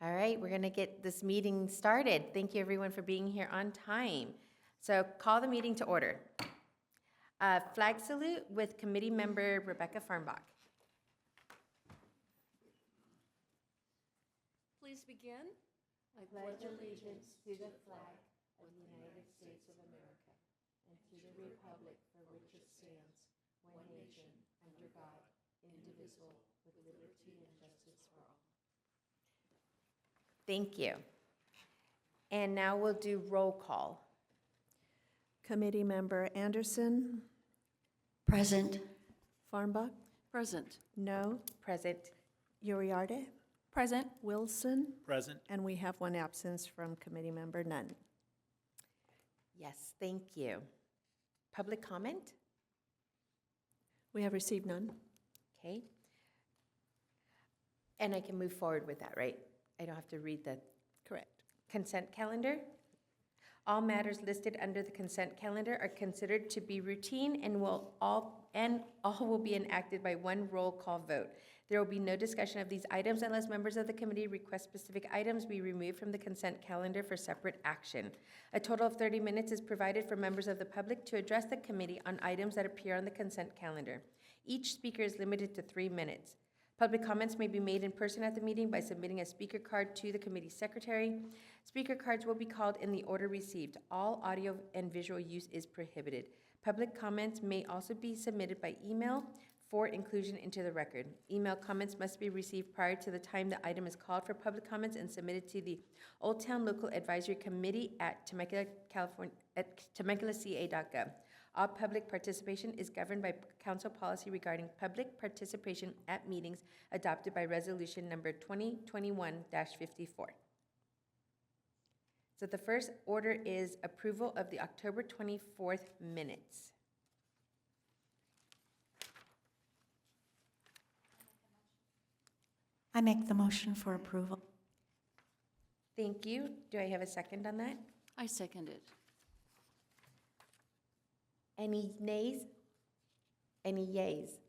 All right, we're going to get this meeting started. Thank you, everyone, for being here on time. So call the meeting to order. Flag salute with committee member Rebecca Farnbach. Please begin. I pledge allegiance to the flag of the United States of America and to the republic for which it stands, one nation, under God, indivisible, with liberty and justice for all. Thank you. And now we'll do roll call. Committee Member Anderson, Present. Farnbach, Present. No, Present. Uriarte, Present. Wilson, Present. and we have one absence from Committee Member Nunn. Yes, thank you. Public comment? We have received none. Okay. And I can move forward with that, right? I don't have to read the Correct. consent calendar. All matters listed under the consent calendar are considered to be routine and all will be enacted by one roll call vote. There will be no discussion of these items unless members of the committee request specific items be removed from the consent calendar for separate action. A total of 30 minutes is provided for members of the public to address the committee on items that appear on the consent calendar. Each speaker is limited to 3 minutes. Public comments may be made in person at the meeting by submitting a speaker card to the committee secretary. Speaker cards will be called in the order received. All audio and visual use is prohibited. Public comments may also be submitted by email for inclusion into the record. Email comments must be received prior to the time the item is called for public comments and submitted to the Old Town Local Advisory Committee at Temecula, California, at temeculaca.gov. All public participation is governed by council policy regarding public participation at meetings adopted by resolution number 2021-54. So the first order is approval of the October 24th minutes. I make the motion for approval. Thank you. Do I have a second on that? I second it. Any nays? Any yays?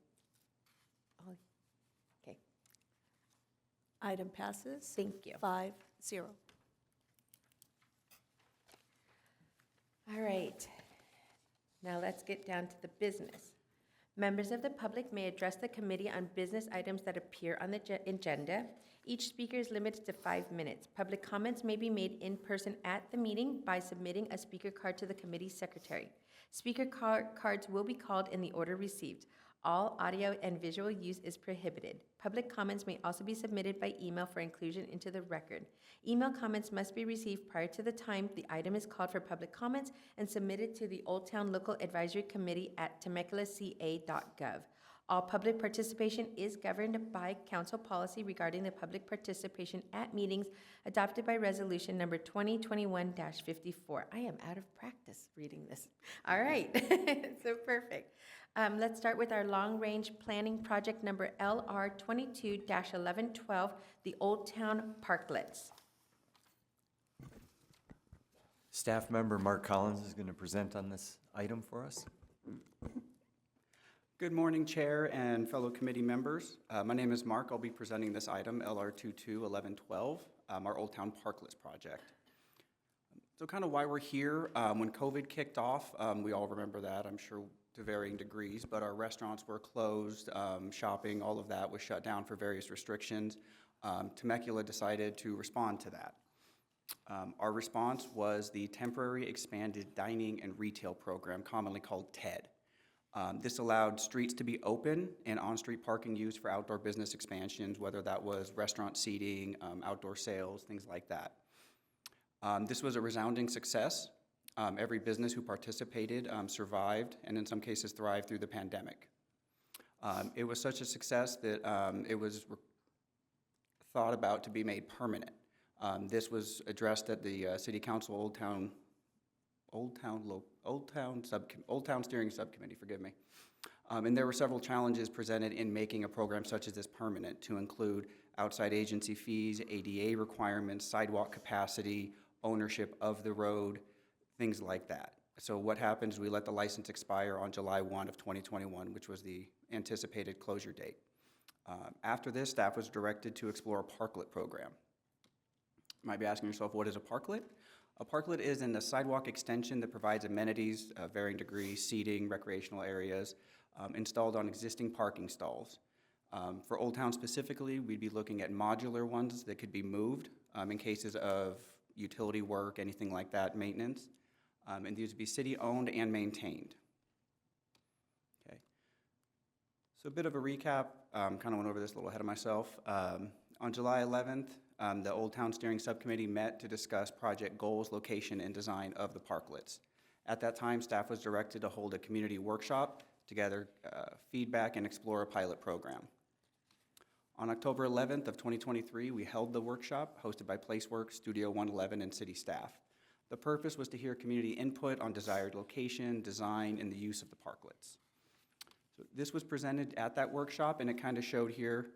Oh, okay, Item passes thank you. 5-0. All right. Now let's get down to the business. Members of the public may address the committee on business items that appear on the agenda. Each speaker is limited to 5 minutes. Public comments may be made in person at the meeting by submitting a speaker card to the committee secretary. Speaker cards will be called in the order received. All audio and visual use is prohibited. Public comments may also be submitted by email for inclusion into the record. Email comments must be received prior to the time the item is called for public comments and submitted to the Old Town Local Advisory Committee at temeculaca.gov. All public participation is governed by council policy regarding the public participation at meetings adopted by resolution number 2021-54. I am out of practice reading this. All right, so perfect. Let's start with our long-range planning project number LR 22-1112, the Old Town Parklets. Staff member Mark Collins is going to present on this item for us. Good morning, Chair and fellow committee members. My name is Mark. I'll be presenting this item, LR 22-1112, our Old Town Parklets project. So kind of why we're here, when COVID kicked off, we all remember that, I'm sure to varying degrees, but our restaurants were closed, shopping, all of that was shut down for various restrictions. Temecula decided to respond to that. Our response was the Temporary Expanded Dining and Retail Program, commonly called TED. This allowed streets to be open and on-street parking used for outdoor business expansions, whether that was restaurant seating, outdoor sales, things like that. This was a resounding success. Every business who participated survived and in some cases thrived through the pandemic. It was such a success that it was thought about to be made permanent. This was addressed at the City Council Old Town Steering Subcommittee, forgive me. And there were several challenges presented in making a program such as this permanent, to include outside agency fees, ADA requirements, sidewalk capacity, ownership of the road, things like that. So what happened is we let the license expire on July 1 of 2021, which was the anticipated closure date. After this, staff was directed to explore a parklet program. You might be asking yourself, what is a parklet? A parklet is a sidewalk extension that provides amenities of varying degrees, seating, recreational areas, installed on existing parking stalls. For Old Town specifically, we'd be looking at modular ones that could be moved in cases of utility work, anything like that, maintenance. And these would be city-owned and maintained. Okay. So a bit of a recap, kind of went over this a little ahead of myself. On July 11th, the Old Town Steering Subcommittee met to discuss project goals, location, and design of the parklets. At that time, staff was directed to hold a community workshop to gather feedback and explore a pilot program. On October 11th of 2023, we held the workshop hosted by Placeworks, Studio 111, and city staff. The purpose was to hear community input on desired location, design, and the use of the parklets. So this was presented at that workshop, and it kind of showed here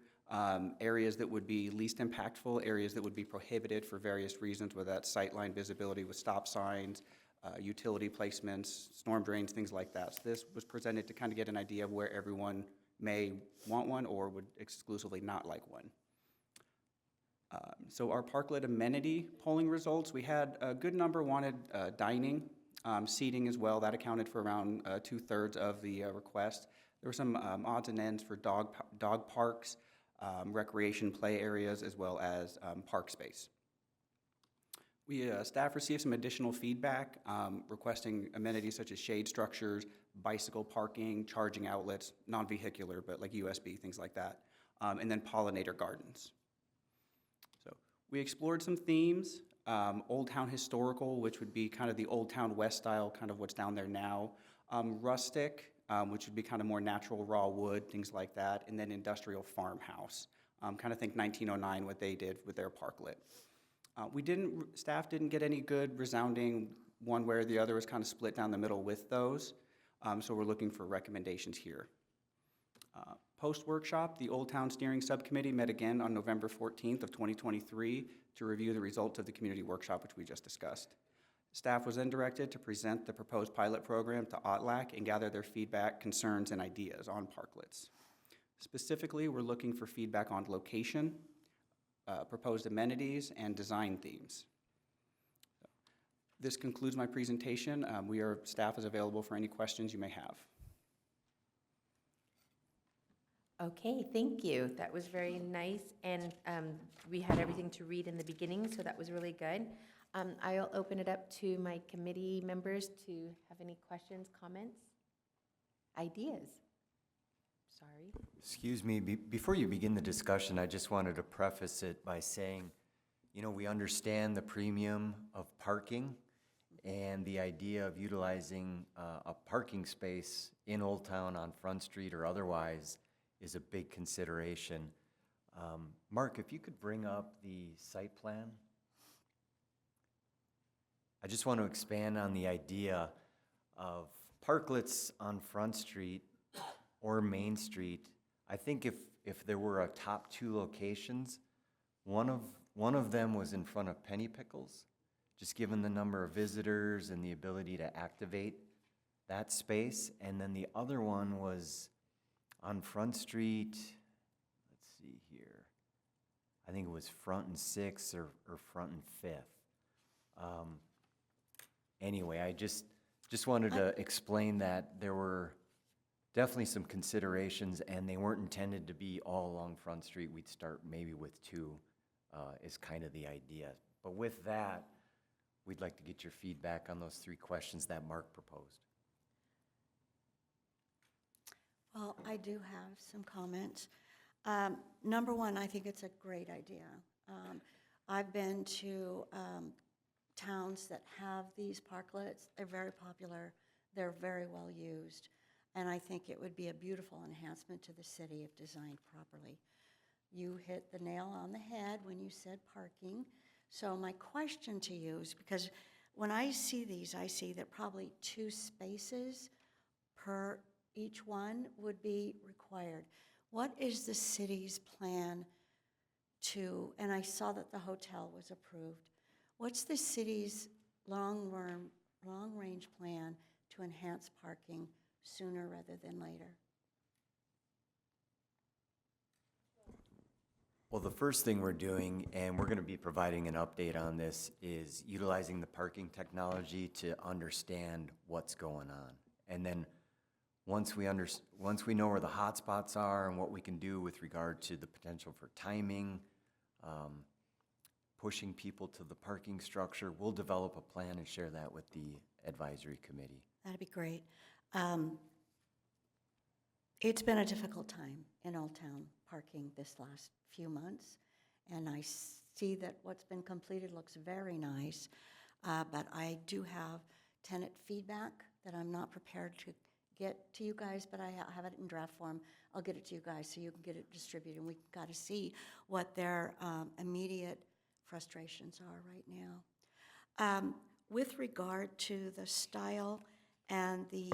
areas that would be least impactful, areas that would be prohibited for various reasons, whether that's sightline visibility with stop signs, utility placements, storm drains, things like that. So this was presented to kind of get an idea of where everyone may want one or would exclusively not like one. So our parklet amenity polling results, we had a good number wanted dining, seating as well. That accounted for around 2/3 of the request. There were some odds and ends for dog parks, recreation play areas, as well as park space. We, staff received some additional feedback requesting amenities such as shade structures, bicycle parking, charging outlets, non-vehicular, but like USB, things like that, and then pollinator gardens. So we explored some themes, Old Town historical, which would be kind of the Old Town West style, kind of what's down there now, rustic, which would be kind of more natural raw wood, things like that, and then industrial farmhouse. Kind of think 1909, what they did with their parklet. Staff didn't get any good resounding one way or the other. It was kind of split down the middle with those. So we're looking for recommendations here. Post-workshop, the Old Town Steering Subcommittee met again on November 14th of 2023 to review the results of the community workshop, which we just discussed. Staff was then directed to present the proposed pilot program to OTLAC and gather their feedback, concerns, and ideas on parklets. Specifically, we're looking for feedback on location, proposed amenities, and design themes. This concludes my presentation. Staff is available for any questions you may have. Okay, thank you. That was very nice, and we had everything to read in the beginning, so that was really good. I'll open it up to my committee members to have any questions, comments, ideas. Sorry. Excuse me, before you begin the discussion, I just wanted to preface it by saying, you know, we understand the premium of parking and the idea of utilizing a parking space in Old Town on Front Street or otherwise is a big consideration. Mark, if you could bring up the site plan. I just want to expand on the idea of parklets on Front Street or Main Street. I think if there were a top two locations, one of them was in front of Penny Pickles, just given the number of visitors and the ability to activate that space. And then the other one was on Front Street, let's see here. I think it was Front and 6th or Front and 5th. Anyway, I just wanted to explain that there were definitely some considerations, and they weren't intended to be all along Front Street. We'd start maybe with two, is kind of the idea. But with that, we'd like to get your feedback on those three questions that Mark proposed. Well, I do have some comments. Number one, I think it's a great idea. I've been to towns that have these parklets. They're very popular. They're very well used. And I think it would be a beautiful enhancement to the city if designed properly. You hit the nail on the head when you said parking. So my question to you is, because when I see these, I see that probably 2 spaces per each one would be required. What is the city's plan to, and I saw that the hotel was approved, what's the city's long-range plan to enhance parking sooner rather than later? Well, the first thing we're doing, and we're going to be providing an update on this, is utilizing the parking technology to understand what's going on. And then once we know where the hot spots are and what we can do with regard to the potential for timing, pushing people to the parking structure, we'll develop a plan and share that with the advisory committee. That'd be great. It's been a difficult time in Old Town parking this last few months, and I see that what's been completed looks very nice, but I do have tenant feedback that I'm not prepared to get to you guys, but I have it in draft form. I'll get it to you guys so you can get it distributed, and we got to see what their immediate frustrations are right now. With regard to the style and the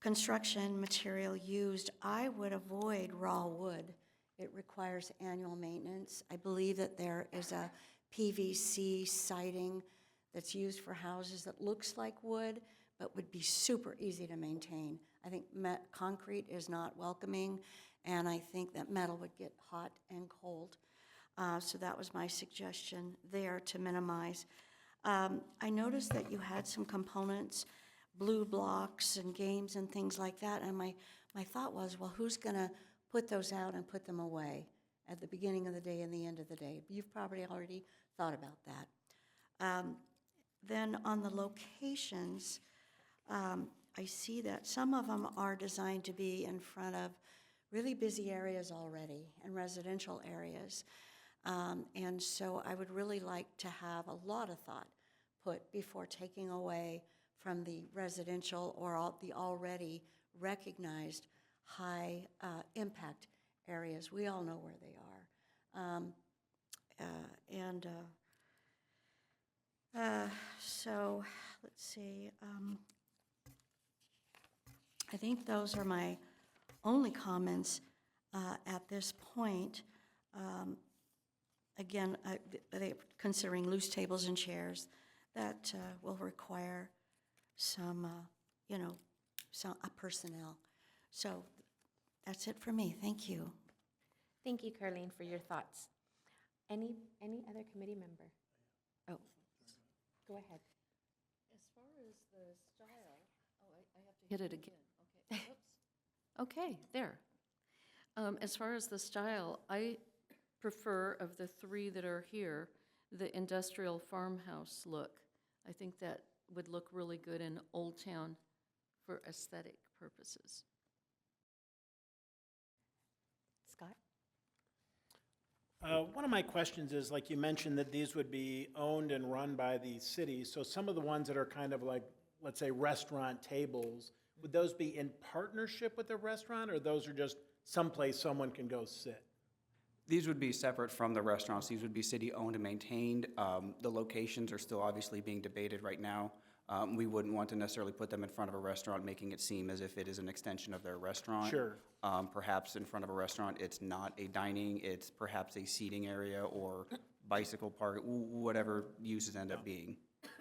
construction material used, I would avoid raw wood. It requires annual maintenance. I believe that there is a PVC siding that's used for houses that looks like wood, but would be super easy to maintain. I think concrete is not welcoming, and I think that metal would get hot and cold. So that was my suggestion there to minimize. I noticed that you had some components, blue blocks and games and things like that, and my thought was, well, who's going to put those out and put them away at the beginning of the day and the end of the day? You've probably already thought about that. Then on the locations, I see that some of them are designed to be in front of really busy areas already and residential areas. And so I would really like to have a lot of thought put before taking away from the residential or the already recognized high impact areas. We all know where they are. So let's see. I think those are my only comments at this point. Again, considering loose tables and chairs, that will require some personnel. So that's it for me. Thank you. Thank you, Carlene, for your thoughts. Any other committee member? Oh, go ahead. As far as the style, I have to hit it again. Okay, oops. Okay, there. As far as the style, I prefer, of the three that are here, the industrial farmhouse look. I think that would look really good in Old Town for aesthetic purposes. Scott? One of my questions is, like you mentioned, that these would be owned and run by the city. So some of the ones that are kind of like, let's say, restaurant tables, would those be in partnership with the restaurant, or those are just someplace someone can go sit? These would be separate from the restaurants. These would be city-owned and maintained. The locations are still obviously being debated right now. We wouldn't want to necessarily put them in front of a restaurant, making it seem as if it is an extension of their restaurant. Sure. Perhaps in front of a restaurant, it's not a dining, it's perhaps a seating area or bicycle park, whatever uses end up being.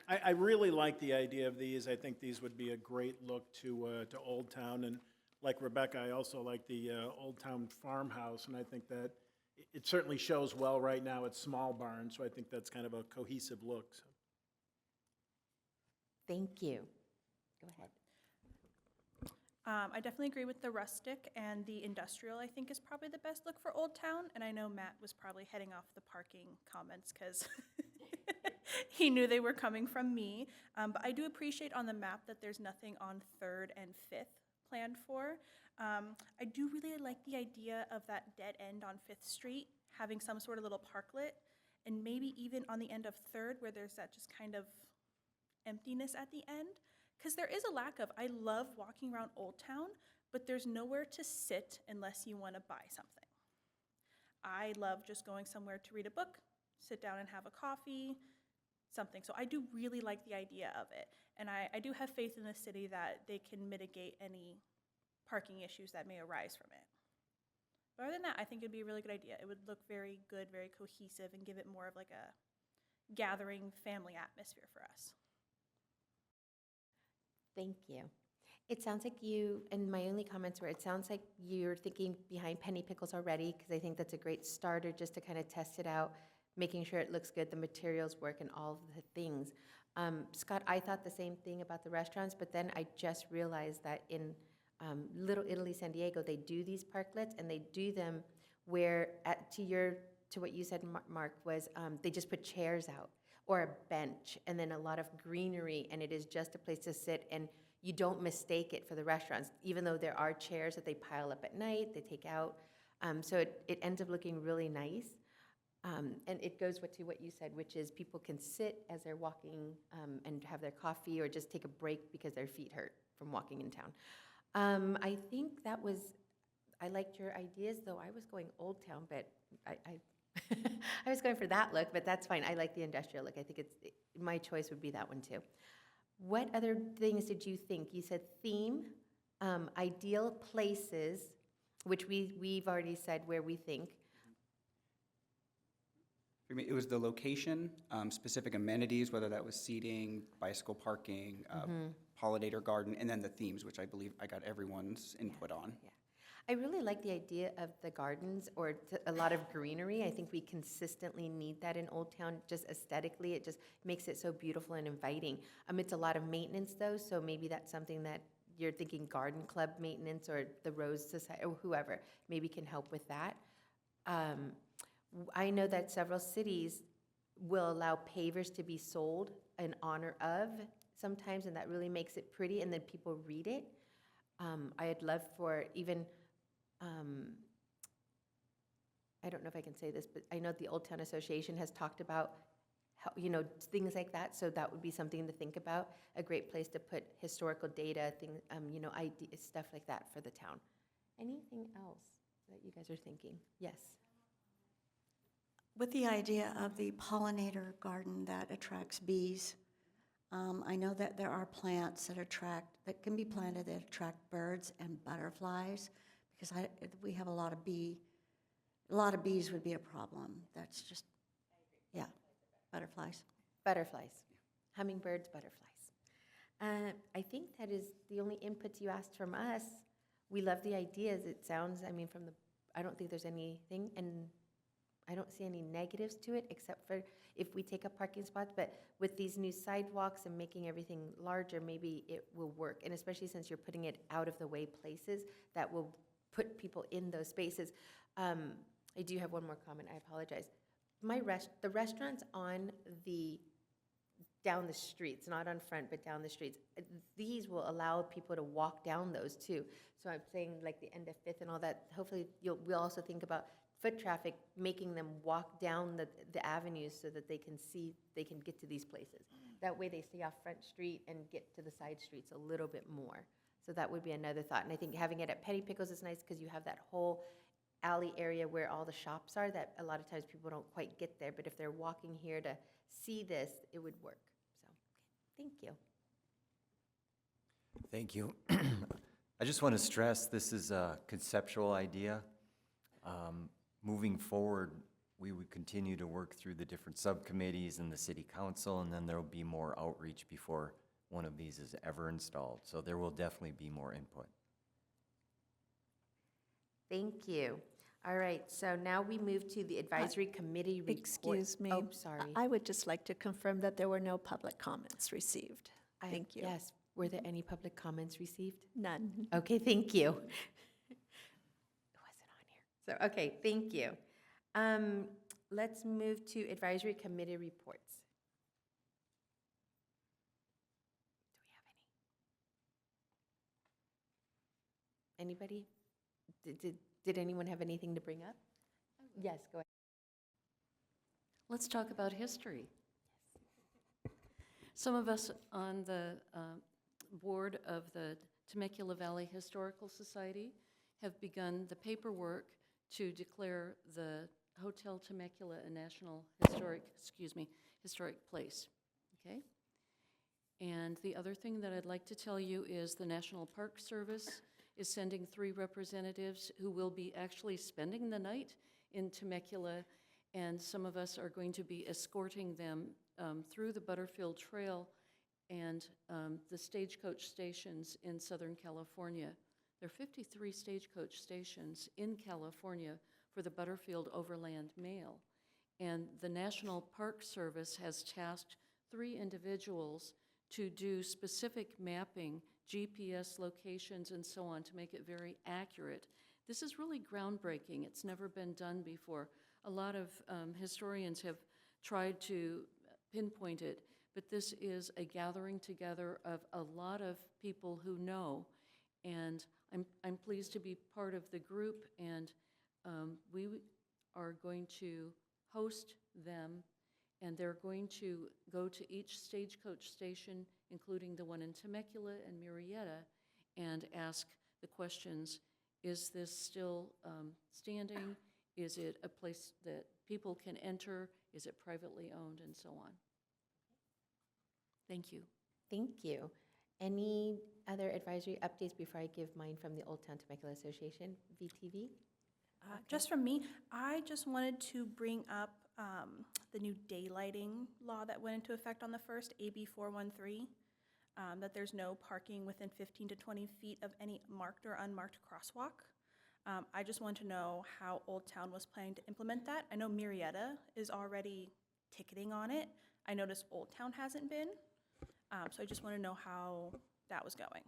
I really like the idea of these. I think these would be a great look to Old Town. And like Rebecca, I also like the Old Town farmhouse, and I think that it certainly shows well right now. It's small barn, so I think that's kind of a cohesive look. So. Thank you. Go ahead. I definitely agree with the rustic, and the industrial, I think, is probably the best look for Old Town. And I know Matt was probably heading off the parking comments because he knew they were coming from me. But I do appreciate on the map that there's nothing on 3rd and 5th planned for. I do really like the idea of that dead end on 5th Street, having some sort of little parklet, and maybe even on the end of 3rd where there's that just kind of emptiness at the end. Because there is a lack of, I love walking around Old Town, but there's nowhere to sit unless you want to buy something. I love just going somewhere to read a book, sit down and have a coffee, something. So I do really like the idea of it. And I do have faith in the city that they can mitigate any parking issues that may arise from it. But other than that, I think it'd be a really good idea. It would look very good, very cohesive, and give it more of like a gathering family atmosphere for us. Thank you. It sounds like you, and my only comments were, it sounds like you're thinking behind penny pickles already, because I think that's a great starter just to kind of test it out, making sure it looks good, the materials work, and all of the things. Scott, I thought the same thing about the restaurants, but then I just realized that in Little Italy, San Diego, they do these parklets, and they do them where, to what you said, Mark, was they just put chairs out, or a bench, and then a lot of greenery, and it is just a place to sit, and you don't mistake it for the restaurants, even though there are chairs that they pile up at night, they take out. So it ends up looking really nice. And it goes to what you said, which is people can sit as they're walking and have their coffee, or just take a break because their feet hurt from walking in town. I think I liked your ideas, though I was going Old Town, but I I was going for that look, but that's fine. I like the industrial look. I think my choice would be that one too. What other things did you think? You said theme, ideal places, which we've already said where we think. For me, it was the location, specific amenities, whether that was seating, bicycle parking, pollinator garden, and then the themes, which I believe I got everyone's input on. Yeah. I really like the idea of the gardens, or a lot of greenery. I think we consistently need that in Old Town, just aesthetically. It just makes it so beautiful and inviting. It's a lot of maintenance, though, so maybe that's something that you're thinking garden club maintenance, or the Rose Society, or whoever, maybe can help with that. I know that several cities will allow pavers to be sold in honor of sometimes, and that really makes it pretty, and then people read it. I'd love for even, I don't know if I can say this, but I know the Old Town Association has talked about how, things like that, so that would be something to think about, a great place to put historical data, stuff like that for the town. Anything else that you guys are thinking? Yes. With the idea of the pollinator garden that attracts bees, I know that there are plants that can be planted that attract birds and butterflies, because we have a lot of bees would be a problem. That's just, yeah, butterflies. Butterflies, hummingbirds, butterflies. I think that is the only inputs you asked from us. We love the ideas. It sounds, I don't think there's anything, and I don't see any negatives to it, except for if we take up parking spots, but with these new sidewalks and making everything larger, maybe it will work. And especially since you're putting it out of the way places, that will put people in those spaces. I do have one more comment, I apologize. The restaurants down the streets, not on front, but down the streets, these will allow people to walk down those too. So I'm saying like the end of Fifth and all that, hopefully we'll also think about foot traffic, making them walk down the avenues so that they can get to these places. That way they stay off Front Street and get to the side streets a little bit more. So that would be another thought. And I think having it at Penny Pickles is nice, because you have that whole alley area where all the shops are, that a lot of times people don't quite get there. But if they're walking here to see this, it would work. So, thank you. Thank you. I just want to stress, this is a conceptual idea. Moving forward, we would continue to work through the different subcommittees and the city council, and then there will be more outreach before one of these is ever installed. So there will definitely be more input. Thank you. All right, so now we move to the advisory committee report. Excuse me. Oh, sorry. I would just like to confirm that there were no public comments received. Thank you. Yes. Were there any public comments received? None. Okay, thank you. It wasn't on here. So, okay, thank you. Let's move to advisory committee reports. Do we have any? Anybody? Did anyone have anything to bring up? Yes, go ahead. Let's talk about history. Some of us on the board of the Temecula Valley Historical Society have begun the paperwork to declare the Hotel Temecula a National Historic Place, okay? And the other thing that I'd like to tell you is the National Park Service is sending 3 representatives who will be actually spending the night in Temecula, and some of us are going to be escorting them through the Butterfield Trail and the stagecoach stations in Southern California. There are 53 stagecoach stations in California for the Butterfield Overland Mail. And the National Park Service has tasked 3 individuals to do specific mapping, GPS locations, and so on to make it very accurate. This is really groundbreaking. It's never been done before. A lot of historians have tried to pinpoint it, but this is a gathering together of a lot of people who know, and I'm pleased to be part of the group, and we are going to host them, and they're going to go to each stagecoach station, including the one in Temecula and Murrieta, and ask the questions, is this still standing? Is it a place that people can enter? Is it privately owned, and so on? Thank you. Thank you. Any other advisory updates before I give mine from the Old Town Temecula Association, VTV? Just from me, I just wanted to bring up the new daylighting law that went into effect on the 1st, AB 413, that there's no parking within 15 to 20 feet of any marked or unmarked crosswalk. I just want to know how Old Town was planning to implement that. I know Murrieta is already ticketing on it. I noticed Old Town hasn't been. So I just want to know how that was going.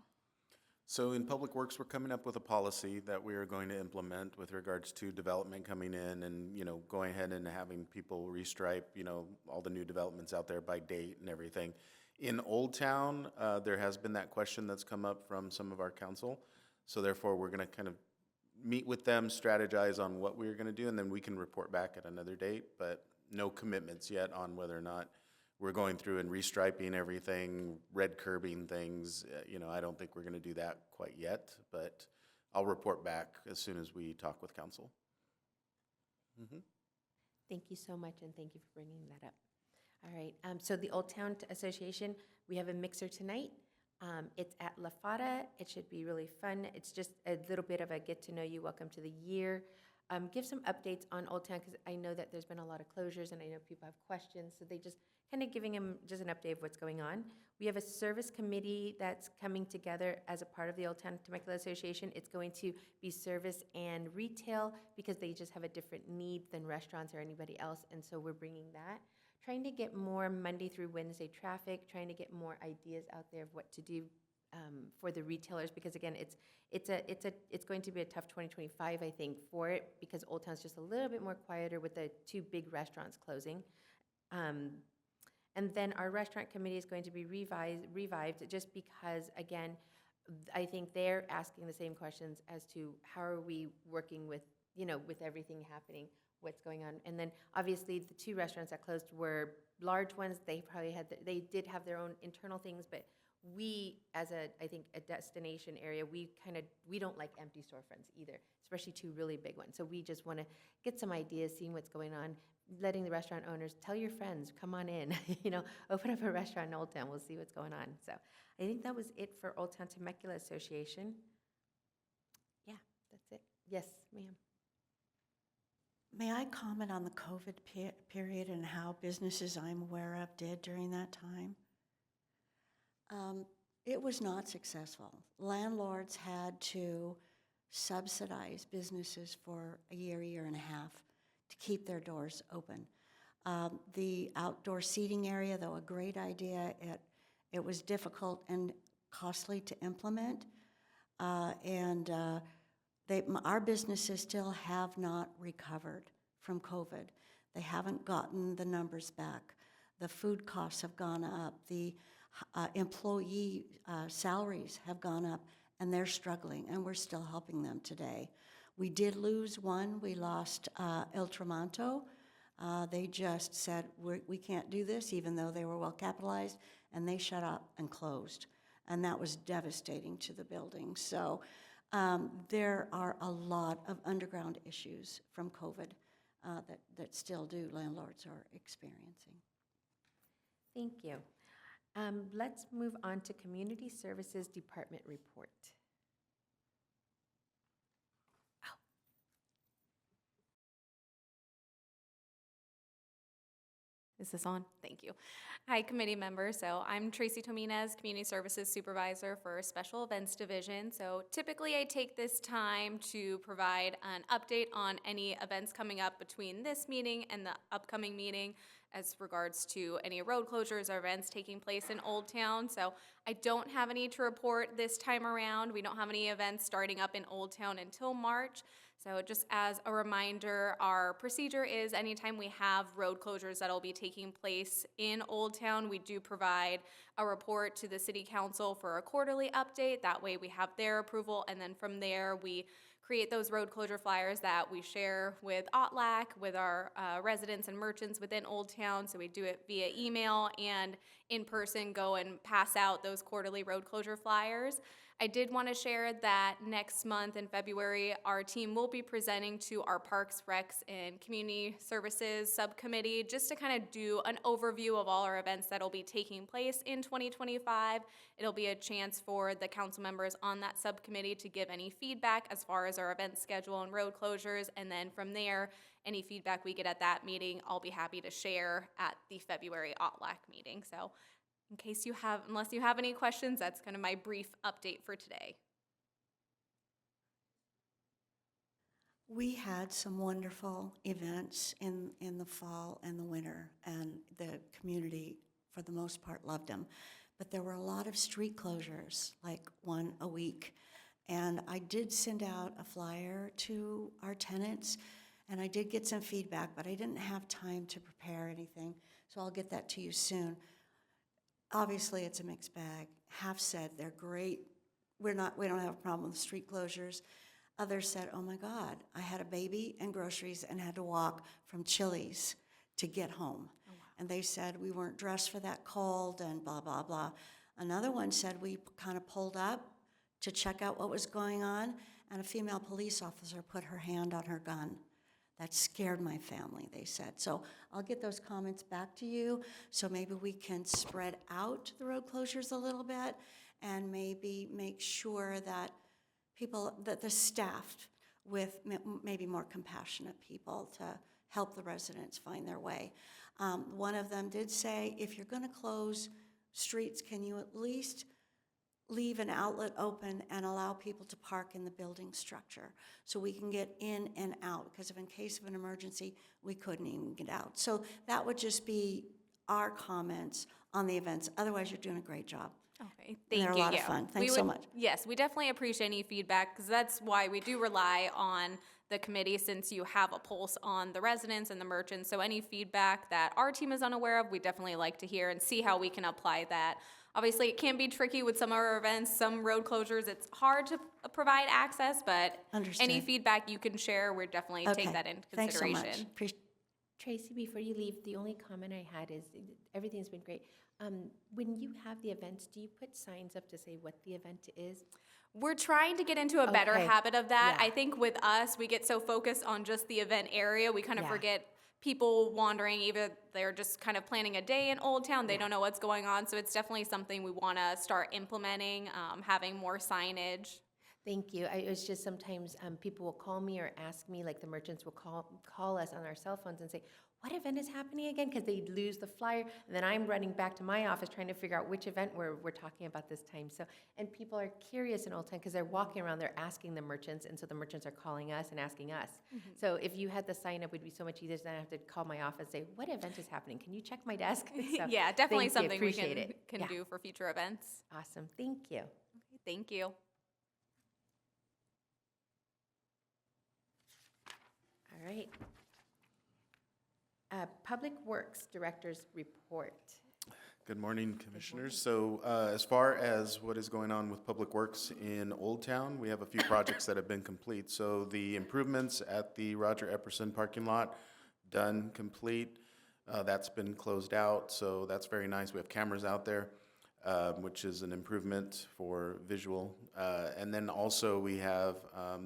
So in Public Works, we're coming up with a policy that we are going to implement with regards to development coming in and, going ahead and having people restripe, all the new developments out there by date and everything. In Old Town, there has been that question that's come up from some of our council. So therefore, we're going to kind of meet with them, strategize on what we're going to do, and then we can report back at another date, but no commitments yet on whether or not we're going through and restriping everything, red curbing things. I don't think we're going to do that quite yet, but I'll report back as soon as we talk with council. Thank you so much, and thank you for bringing that up. All right, so the Old Town Association, we have a mixer tonight. It's at La Fada. It should be really fun. It's just a little bit of a get-to-know-you, welcome to the year. Give some updates on Old Town, because I know that there's been a lot of closures, and I know people have questions, so they just kind of giving them just an update of what's going on. We have a service committee that's coming together as a part of the Old Town Temecula Association. It's going to be service and retail, because they just have a different need than restaurants or anybody else, and so we're bringing that. Trying to get more Monday through Wednesday traffic, trying to get more ideas out there of what to do for the retailers, because again, it's going to be a tough 2025, I think, for it, because Old Town's just a little bit more quieter with the 2 big restaurants closing. And then our restaurant committee is going to be revived just because, again, I think they're asking the same questions as to how are we working with, with everything happening, what's going on. And then obviously the 2 restaurants that closed were large ones. They probably they did have their own internal things, but we, as I think a destination area, we don't like empty storefronts either, especially 2 really big ones. So we just want to get some ideas, seeing what's going on, letting the restaurant owners tell your friends, come on in, open up a restaurant in Old Town. We'll see what's going on. So I think that was it for Old Town Temecula Association. Yeah, that's it. Yes, ma'am. May I comment on the COVID period and how businesses I'm aware of did during that time? It was not successful. Landlords had to subsidize businesses for a year and a half to keep their doors open. The outdoor seating area, though a great idea, it was difficult and costly to implement. Our businesses still have not recovered from COVID. They haven't gotten the numbers back. The food costs have gone up. The employee salaries have gone up, and they're struggling, and we're still helping them today. We did lose one. We lost El Tramonto. They just said, we can't do this, even though they were well capitalized, and they shut up and closed. And that was devastating to the building. So there are a lot of underground issues from COVID that still landlords are experiencing. Thank you. Let's move on to Community Services Department report. Is this on? Thank you. Hi, committee members. So I'm Tracy Tominez, Community Services Supervisor for Special Events Division. So typically I take this time to provide an update on any events coming up between this meeting and the upcoming meeting as regards to any road closures or events taking place in Old Town. So I don't have any to report this time around. We don't have any events starting up in Old Town until March. So just as a reminder, our procedure is anytime we have road closures that'll be taking place in Old Town, we do provide a report to the city council for a quarterly update. That way we have their approval, and then from there we create those road closure flyers that we share with OTLAC, with our residents and merchants within Old Town. So we do it via email and in person, go and pass out those quarterly road closure flyers. I did want to share that next month in February, our team will be presenting to our Parks, Recs, and Community Services Subcommittee just to kind of do an overview of all our events that will be taking place in 2025. It'll be a chance for the council members on that subcommittee to give any feedback as far as our event schedule and road closures, and then from there, any feedback we get at that meeting, I'll be happy to share at the February OTLAC meeting. So in case you have, unless you have any questions, that's kind of my brief update for today. We had some wonderful events in the fall and the winter, and the community, for the most part, loved them. But there were a lot of street closures, like one a week. And I did send out a flyer to our tenants, and I did get some feedback, but I didn't have time to prepare anything, so I'll get that to you soon. Obviously, it's a mixed bag. Half said they're great. We don't have a problem with street closures. Others said, oh my God, I had a baby and groceries and had to walk from Chili's to get home. Oh, wow. And they said we weren't dressed for that cold and blah, blah, blah. Another one said we kind of pulled up to check out what was going on, and a female police officer put her hand on her gun. That scared my family, they said. So I'll get those comments back to you, so maybe we can spread out the road closures a little bit and maybe make sure that that the staff with maybe more compassionate people to help the residents find their way. One of them did say, if you're gonna close streets, can you at least leave an outlet open and allow people to park in the building structure so we can get in and out, because if in case of an emergency, we couldn't even get out. So that would just be our comments on the events. Otherwise, you're doing a great job. Okay, thank you. They're a lot of fun. Thanks so much. Yes, we definitely appreciate any feedback, because that's why we do rely on the committee, since you have a pulse on the residents and the merchants. So any feedback that our team is unaware of, we definitely like to hear and see how we can apply that. Obviously, it can be tricky with some of our events, some road closures. It's hard to provide access, but Understood. any feedback you can share, we're definitely take that into consideration. Thanks so much. Tracy, before you leave, the only comment I had is, everything's been great. When you have the events, do you put signs up to say what the event is? We're trying to get into a better Okay. habit of that. Yeah. I think with us, we get so focused on just the event area, we kind of Yeah. forget people wandering. Either they're just kind of planning a day in Old Town, they don't know what's going on. So it's definitely something we want to start implementing, having more signage. Thank you. It's just sometimes people will call me or ask me, like the merchants will call us on our cell phones and say, what event is happening again? Because they lose the flyer. And then I'm running back to my office trying to figure out which event we're talking about this time. So, and people are curious in Old Town because they're walking around, they're asking the merchants, and so the merchants are calling us and asking us. So if you had the sign up, it would be so much easier than I have to call my office and say, what event is happening? Can you check my desk? So, Yeah, definitely thank you. something we Appreciate can, it. can Yeah. do for future events. Awesome. Thank you. Okay, thank you. All right. Public Works Director's Report. Good morning, Commissioners. So as far as what is going on with Public Works in Old Town, we have a few projects that have been complete. So the improvements at the Roger Epperson parking lot, done, complete. That's been closed out, so that's very nice. We have cameras out there, which is an improvement for visual. And then also we have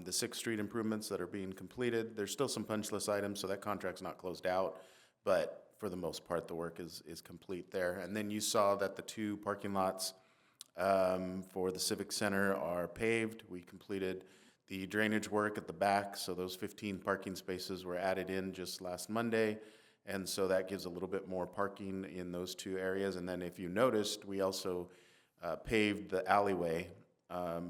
the 6th Street improvements that are being completed. There's still some punch list items, so that contract's not closed out, but for the most part, the work is complete there. And then you saw that the 2 parking lots for the Civic Center are paved. We completed the drainage work at the back, so those 15 parking spaces were added in just last Monday. And so that gives a little bit more parking in those two areas. And then if you noticed, we also paved the alleyway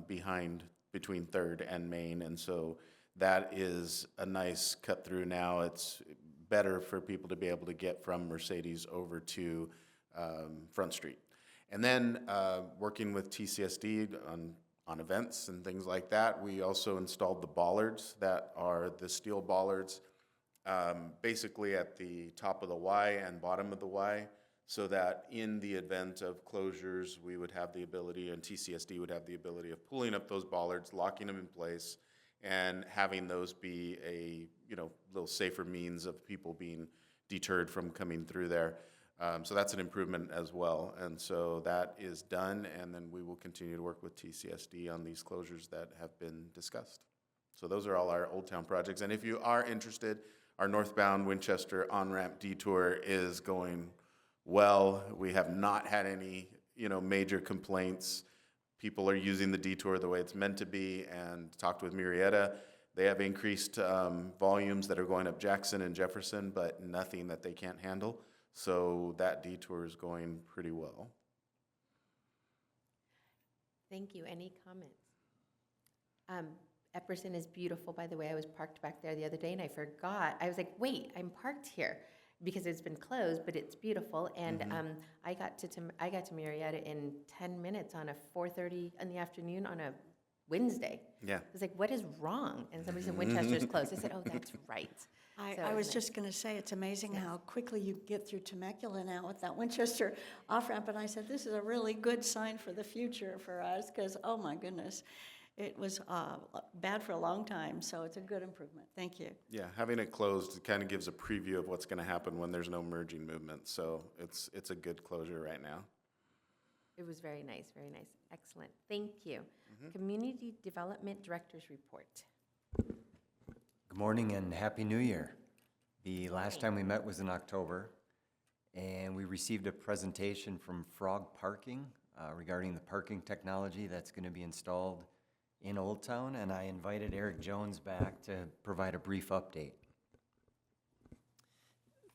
between Third and Main. And so that is a nice cut through now. It's better for people to be able to get from Mercedes over to Front Street. And then working with TCSD on events and things like that, we also installed the bollards that are the steel bollards basically at the top of the Y and bottom of the Y, so that in the event of closures, we would have the ability, and TCSD would have the ability of pulling up those bollards, locking them in place, and having those be a little safer means of people being deterred from coming through there. So that's an improvement as well. And so that is done, and then we will continue to work with TCSD on these closures that have been discussed. So those are all our Old Town projects. And if you are interested, our northbound Winchester on-ramp detour is going well. We have not had any, major complaints. People are using the detour the way it's meant to be, and talked with Murrieta. They have increased volumes that are going up Jackson and Jefferson, but nothing that they can't handle. So that detour is going pretty well. Thank you. Any comments? Epperson is beautiful, by the way. I was parked back there the other day and I forgot. I was like, wait, I'm parked here because it's been closed, but it's beautiful. And I got to Murrieta in 10 minutes on a 4:30 in the afternoon on a Wednesday. Yeah. I was like, what is wrong? And somebody said Winchester's closed. I said, oh, that's right. So I was nice. just going to say, it's amazing how quickly you get through Temecula now with that Winchester off-ramp. And I said, this is a really good sign for the future for us, because, oh my goodness, it was bad for a long time. So it's a good improvement. Thank you. Yeah, having it closed kind of gives a preview of what's going to happen when there's no merging movement. So it's a good closure right now. It was very nice, very nice. Excellent. Thank you. Community Development Director's Report. Good morning and Happy New Year. The last time we met was in October, and we received a presentation from Frog Parking regarding the parking technology that's going to be installed in Old Town, and I invited Eric Jones back to provide a brief update.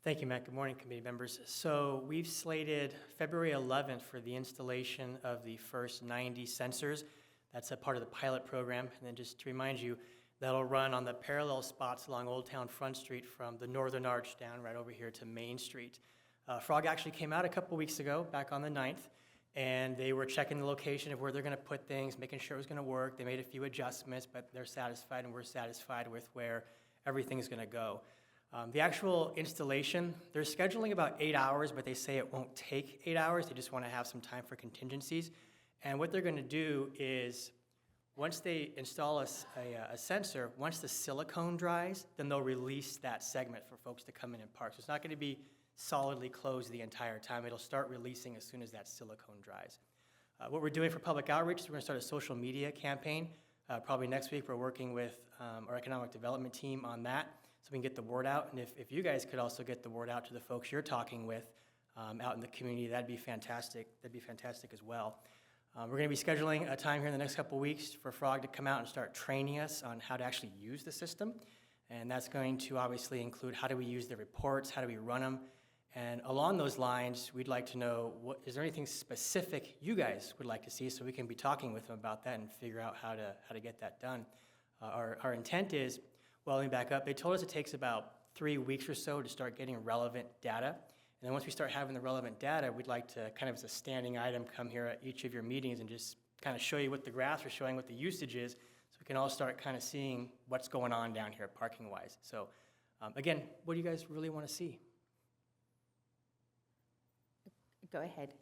Thank you, Matt. Good morning, committee members. So we've slated February 11th for the installation of the first 90 sensors. That's a part of the pilot program. And then just to remind you, that'll run on the parallel spots along Old Town Front Street from the northern arch down right over here to Main Street. Frog actually came out a couple weeks ago, back on the 9th, and they were checking the location of where they're going to put things, making sure it was going to work. They made a few adjustments, but they're satisfied, and we're satisfied with where everything's going to go. The actual installation, they're scheduling about 8 hours, but they say it won't take 8 hours. They just want to have some time for contingencies. And what they're going to do is, once they install a sensor, once the silicone dries, then they'll release that segment for folks to come in and park. So it's not going to be solidly closed the entire time. It'll start releasing as soon as that silicone dries. What we're doing for public outreach is we're going to start a social media campaign. Probably next week we're working with our economic development team on that so we can get the word out. And if you guys could also get the word out to the folks you're talking with out in the community, that'd be fantastic. That'd be fantastic as well. We're going to be scheduling a time here in the next couple of weeks for Frog to come out and start training us on how to actually use the system. And that's going to obviously include how do we use the reports, how do we run them. And along those lines, we'd like to know, is there anything specific you guys would like to see so we can be talking with them about that and figure out how to get that done. Our intent is, well, let me back up. They told us it takes about 3 weeks or so to start getting relevant data. And then once we start having the relevant data, we'd like to kind of as a standing item come here at each of your meetings and just kind of show you what the graphs are showing, what the usage is, so we can all start kind of seeing what's going on down here parking-wise. So again, what do you guys really want to see? Go ahead.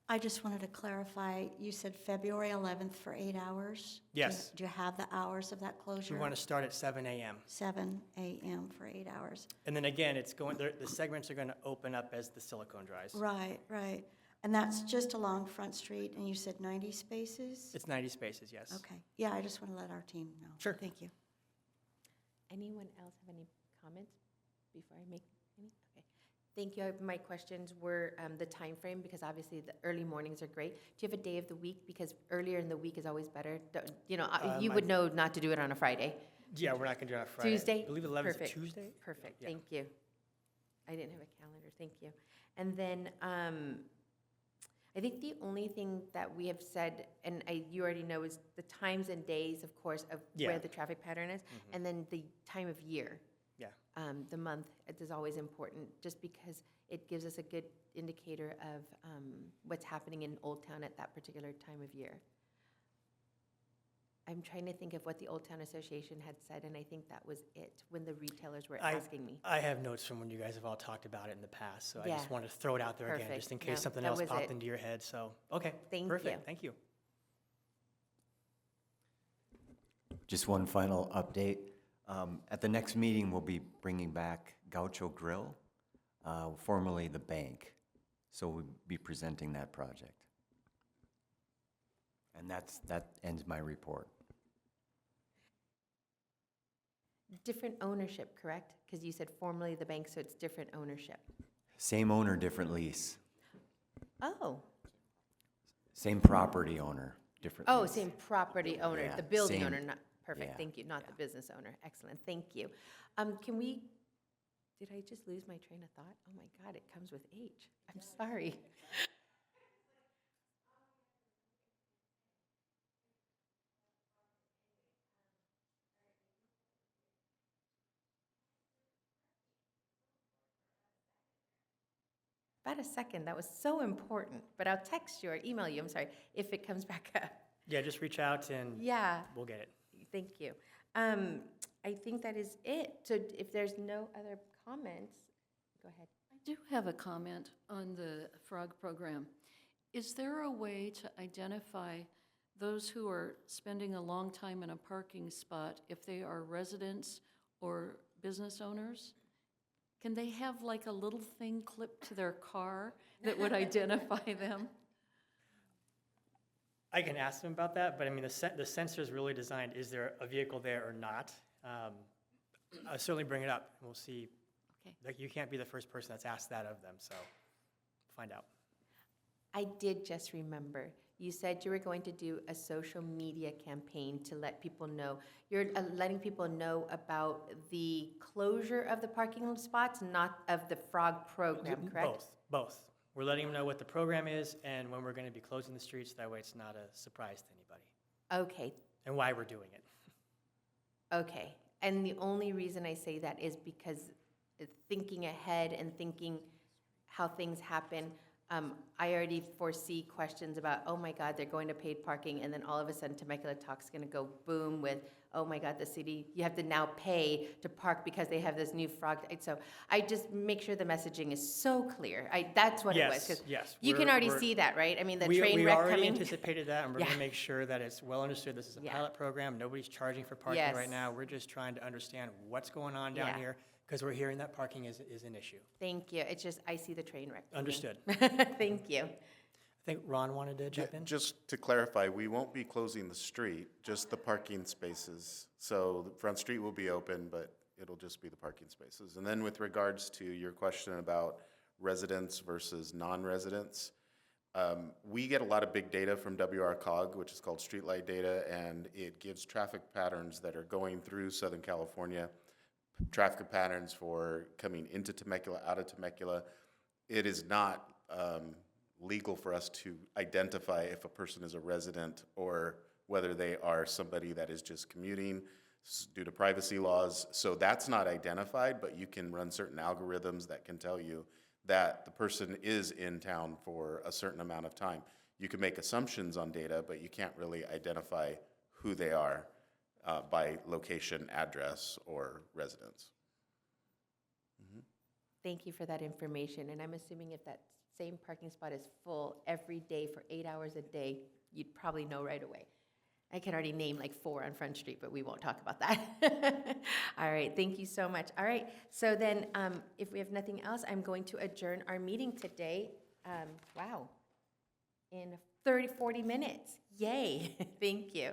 I just wanted to clarify, you said February 11th for 8 hours? Yes. Do you have the hours of that closure? We want to start at 7 a.m. 7 a.m. for 8 hours. And then again, the segments are going to open up as the silicone dries. Right, right. And that's just along Front Street, and you said 90 spaces? It's 90 spaces, yes. Okay. Yeah, I just want to let our team know. Sure. Thank you. Anyone else have any comments before I make any? Okay. Thank you. My questions were the time frame, because obviously the early mornings are great. Do you have a day of the week? Because earlier in the week is always better. You would know not to do it on a Friday. Yeah, we're not going to do it on Friday. Tuesday? I believe 11th is Perfect. Tuesday? Perfect. Yeah. Thank you. I didn't have a calendar, thank you. And then, I think the only thing that we have said, and you already know, is the times and days, of course, of Yeah. where the traffic pattern is, and then the time of year. Yeah. The month, it is always important, just because it gives us a good indicator of what's happening in Old Town at that particular time of year. I'm trying to think of what the Old Town Association had said, and I think that was it, when the retailers were asking me. I have notes from when you guys have all talked about it in the past, so I Yeah. just wanted to throw it out there again, Perfect. just in No, case something that else was popped it. into your head, so, okay. Thank you. Perfect, thank you. Just one final update. At the next meeting, we'll be bringing back Gaucho Grill, formerly the bank. So we'll be presenting that project. And that ends my report. Different ownership, correct? Because you said formerly the bank, so it's different ownership. Same owner, different lease. Oh, Same property owner, different lease. same property owner, Yeah, the building same- owner, not, perfect, yeah, thank you, not the yeah. business owner. Excellent, thank you. Did I just lose my train of thought? Oh my God, it comes with age. I'm sorry. About a second, that was so important, but I'll text you or email you, I'm sorry, if it comes back up. Yeah, just reach out and Yeah, we'll get it. thank you. I think that is it. So if there's no other comments, go ahead. I do have a comment on the frog program. Is there a way to identify those who are spending a long time in a parking spot, if they are residents or business owners? Can they have like a little thing clipped to their car that would identify them? I can ask them about that, but I mean, the sensor is really designed, is there a vehicle there or not? I'll certainly bring it up, and we'll see. Okay. Like, you can't be the first person that's asked that of them, so find out. I did just remember, you said you were going to do a social media campaign to let people know. You're letting people know about the closure of the parking spots, not of the frog program, correct? Both. We're letting them know what the program is and when we're going to be closing the streets, that way it's not a surprise to anybody, Okay, and why we're doing it. okay. And the only reason I say that is because thinking ahead and thinking how things happen, I already foresee questions about, oh my God, they're going to paid parking, and then all of a sudden Temecula Talk's gonna go boom with, oh my God, the city, you have to now pay to park because they have this new frog. So I just make sure the messaging is so clear. That's what it was. 'Cause Yes. you can already see that, right? I mean, the train We wreck already coming. anticipated that, and we're going Yeah. to make sure that it's well understood. This is a Yeah. pilot program. Nobody's charging for parking Yes. right now. We're just trying to understand what's going on down Yeah. here, because we're hearing that parking is an issue. Thank you. It's just, I see the train wreck. coming. Understood. Thank you. I think Ron wanted to jump in. Just to clarify, we won't be closing the street, just the parking spaces. So the Front Street will be open, but it'll just be the parking spaces. And then with regards to your question about residents versus non-residents, we get a lot of big data from WRCOG, which is called Streetlight Data, and it gives traffic patterns that are going through Southern California, traffic patterns for coming into Temecula, out of Temecula. It is not legal for us to identify if a person is a resident or whether they are somebody that is just commuting due to privacy laws. So that's not identified, but you can run certain algorithms that can tell you that the person is in town for a certain amount of time. You can make assumptions on data, but you can't really identify who they are by location, address, or residence. Thank you for that information, and I'm assuming if that same parking spot is full every day for 8 hours a day, you'd probably know right away. I can already name like 4 on Front Street, but we won't talk about that. All right, thank you so much. All right, so then if we have nothing else, I'm going to adjourn our meeting today. Wow, in 40 minutes. Yay, thank you.